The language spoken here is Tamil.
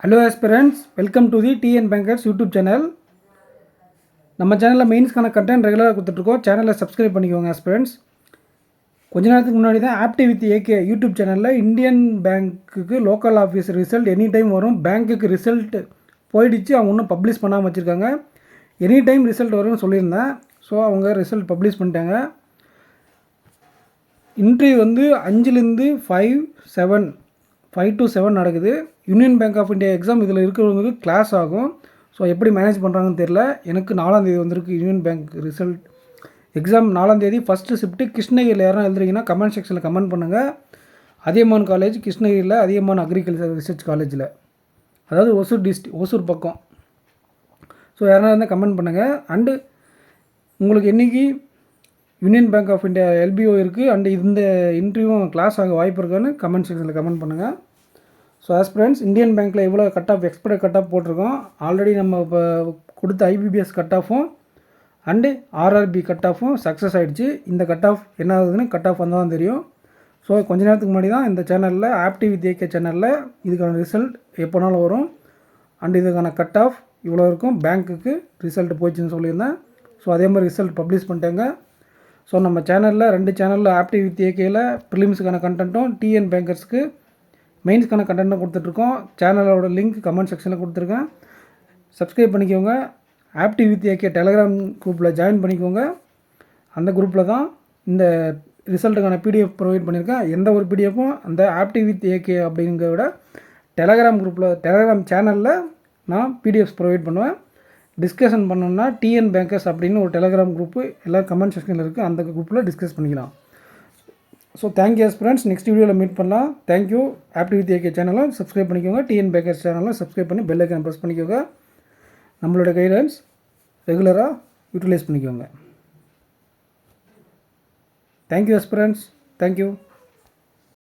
Hello aspirants, welcome to the TN Bankers YouTube channel. நம்ம சேனலில் மெயின்ஸ்க்கான கண்டென்ட் ரெகுலராக கொடுத்துட்ருக்கோம். சேனலை சப்ஸ்கிரைப் பண்ணிக்கோங்க ஆஸ்பிரண்ட்ஸ். கொஞ்ச நேரத்துக்கு முன்னாடி தான் ஆப்டி வித் ஏகே யூடியூப் சேனலில் இந்தியன் பேங்க்குக்கு local office result any time வரும். பேங்க்குக்கு ரிசல்ட் போயிடுச்சு, அவங்க இன்னும் பப்ளிஷ் பண்ணாமல் வச்சுருக்காங்க. எனி டைம் ரிசல்ட் வரும்னு சொல்லியிருந்தேன். ஸோ அவங்க ரிசல்ட் பப்ளிஷ் பண்ணிட்டாங்க. இன்டர்வியூ வந்து 5லேருந்து 5 to 7 நடக்குது. Union Bank of India exam இதில் இருக்கிறவங்களுக்கு கிளாஸ் ஆகும். ஸோ எப்படி மேனேஜ் பண்ணுறாங்கன்னு தெரில. எனக்கு 4ஆம் தேதி வந்திருக்கு யூனியன் பேங்க் ரிசல்ட். எக்ஸாம் 4ஆம் தேதி ஃபஸ்ட்டு ஷிஃப்ட்டு. கிருஷ்ணகிரியில் யாரும் எழுதுறீங்கன்னா கமெண்ட் செக்ஷனில் கமெண்ட் பண்ணுங்கள். அதியமான் காலேஜ் கிருஷ்ணகிரியில், அதியமான் அக்ரிகல்ச்சர் ரிசர்ச் காலேஜில், அதாவது ஒசூர் பக்கம். ஸோ யாராவது இருந்தால் கமெண்ட் பண்ணுங்கள். அண்டு உங்களுக்கு என்றைக்கு யூனியன் பேங்க் ஆஃப் இந்தியா எல்பிஓ இருக்குது அண்டு இந்த இன்டர்வியூவும் கிளாஸ் ஆக வாய்ப்பு இருக்கான்னு கமெண்ட் செக்ஷனில் கமெண்ட் பண்ணுங்கள். ஸோ ஆஸ்பிரண்ட்ஸ், இந்தியன் பேங்க்கில் எவ்வளோ cut off expected cut off போட்டிருக்கோம். ஆல்ரெடி நம்ம இப்போ கொடுத்த ஐபிபிஎஸ் கட் ஆஃபும் அண்டு ஆர்ஆர்பி கட் ஆஃபும் சக்ஸஸ் ஆகிடுச்சு. இந்த கட் ஆஃப் என்ன ஆகுதுன்னு கட் ஆஃப் வந்தால் தான் தெரியும். ஸோ கொஞ்ச நேரத்துக்கு முன்னாடி தான் இந்த சேனலில் ஆப்டி வித் ஏகே சேனலில் இதுக்கான ரிசல்ட் எப்போனாலும் வரும். அண்டு இதுக்கான கட் ஆஃப் இவ்வளோ இருக்கும். பேங்க்குக்கு ரிசல்ட் போயிடுச்சுன்னு சொல்லியிருந்தேன். ஸோ அதே மாதிரி ரிசல்ட் பப்ளிஷ் பண்ணிட்டாங்க. ஸோ நம்ம சேனலில் 2 சேனலில் ஆப்டி வித் ஏகேயில் ப்ரிலிம்ஸுக்கான கண்டென்ட்டும் டிஎன் பேங்கர்ஸ்க்கு மெயின்ஸ்க்கான கண்டென்ட்டும் கொடுத்துட்ருக்கோம். சேனலோட லிங்க் கமெண்ட் செக்ஷனில் கொடுத்துருக்கேன். சப்ஸ்கிரைப் பண்ணிக்கோங்க. ஆப்டி வித் ஏகே டெலகிராம் குரூப்பில் ஜாயின் பண்ணிக்கோங்க. அந்த குரூப்பில் தான் இந்த ரிசல்ட்டுக்கான பிடிஎஃப் ப்ரொவைட் பண்ணியிருக்கேன். எந்த ஒரு பிடிஎஃப்பும் அந்த ஆப்டி வித் ஏகே அப்படிங்கிறத விட டெலகிராம் சேனலில் நான் பிடிஎஃப்ஸ் ப்ரொவைட் பண்ணுவேன். டிஸ்கஷன் பண்ணணுன்னா டிஎன் பேங்கர்ஸ் அப்படின்னு ஒரு டெலகிராம் குரூப்பு எல்லோரும் கமெண்ட் செக்ஷனில் இருக்குது. அந்த குரூப்பில் டிஸ்கஸ் பண்ணிக்கலாம். So thank you friends. நெக்ஸ்ட் வீடியோவில் மீட் பண்ணலாம். தேங்க்யூ. ஆப்டி வித் ஏகே சேனலும் சப்ஸ்கிரைப் பண்ணிக்கோங்க. டிஎன் பேங்கர்ஸ் சேனலும் சப்ஸ்கிரைப் பண்ணி பெல் ஐக்கான் ப்ரெஸ் பண்ணிக்கோங்க. நம்மளோட கைடன்ஸ் ரெகுலராக யூட்டிலைஸ் பண்ணிக்கோங்க. Thank you friends. தேங்க்யூ.